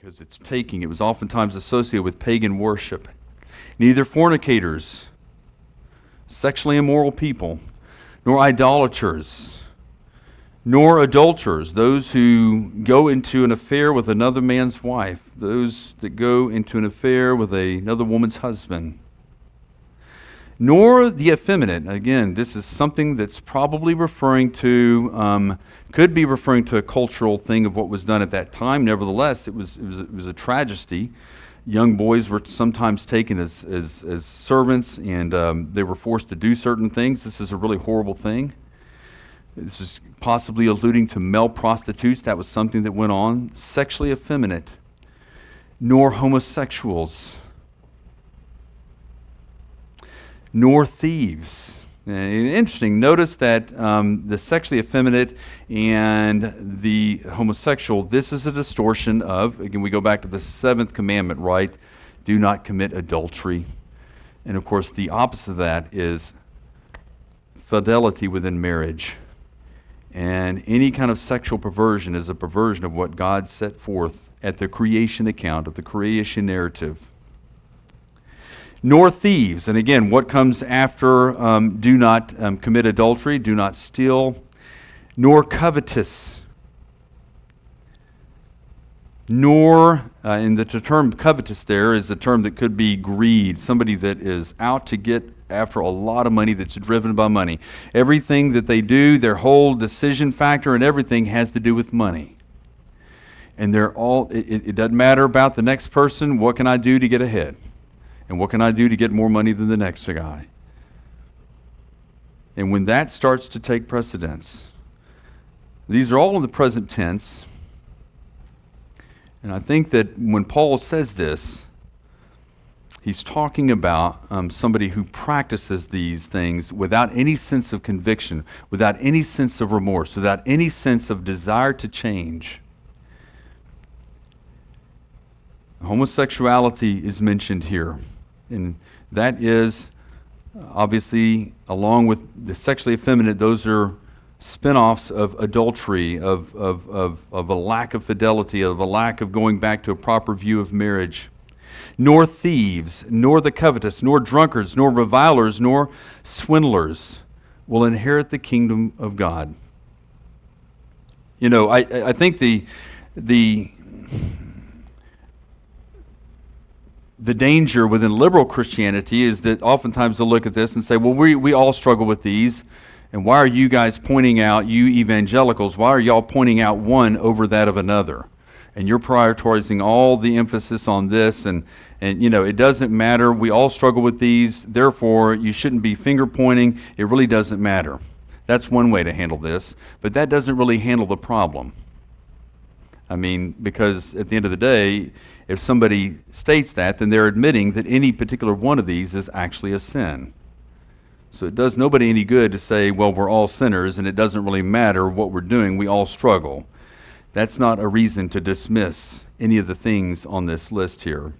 because it's taking. It was oftentimes associated with pagan worship. Neither fornicators, sexually immoral people, nor idolaters, nor adulterers, those who go into an affair with another man's wife, those that go into an affair with another woman's husband, nor the effeminate. Again, this is something that's probably referring to, could be referring to a cultural thing of what was done at that time. Nevertheless, it was a tragedy. Young boys were sometimes taken as servants, and they were forced to do certain things. This is a really horrible thing. This is possibly alluding to male prostitutes. That was something that went on. Sexually effeminate, nor homosexuals, nor thieves. Interesting. Notice that the sexually effeminate and the homosexual, this is a distortion of, again, we go back to the 7th commandment, right? Do not commit adultery. And of course, the opposite of that is fidelity within marriage. And any kind of sexual perversion is a perversion of what God set forth at the creation account, of the creation narrative. Nor thieves. And again, what comes after do not commit adultery, do not steal, nor covetous. Nor, and the term covetous there is a term that could be greed, somebody that is out to get after a lot of money, that's driven by money. Everything that they do, their whole decision factor and everything has to do with money. And they're all, it doesn't matter about the next person. What can I do to get ahead? And what can I do to get more money than the next guy? And when that starts to take precedence, these are all in the present tense. And I think that when Paul says this, he's talking about somebody who practices these things without any sense of conviction, without any sense of remorse, without any sense of desire to change. Homosexuality is mentioned here. And that is, obviously, along with the sexually effeminate, those are spin-offs of adultery, of a lack of fidelity, of a lack of going back to a proper view of marriage. Nor thieves, nor the covetous, nor drunkards, nor revilers, nor swindlers will inherit the kingdom of God. You know, I think the danger within liberal Christianity is that oftentimes they'll look at this and say, well, we all struggle with these, and why are you guys pointing out, you evangelicals, why are y'all pointing out one over that of another? And you're prioritizing all the emphasis on this, and you know, it doesn't matter. We all struggle with these, therefore you shouldn't be finger pointing. It really doesn't matter. That's one way to handle this, but that doesn't really handle the problem. I mean, because at the end of the day, if somebody states that, then they're admitting that any particular one of these is actually a sin. So it does nobody any good to say, well, we're all sinners and it doesn't really matter what we're doing, we all struggle. That's not a reason to dismiss any of the things on this list here.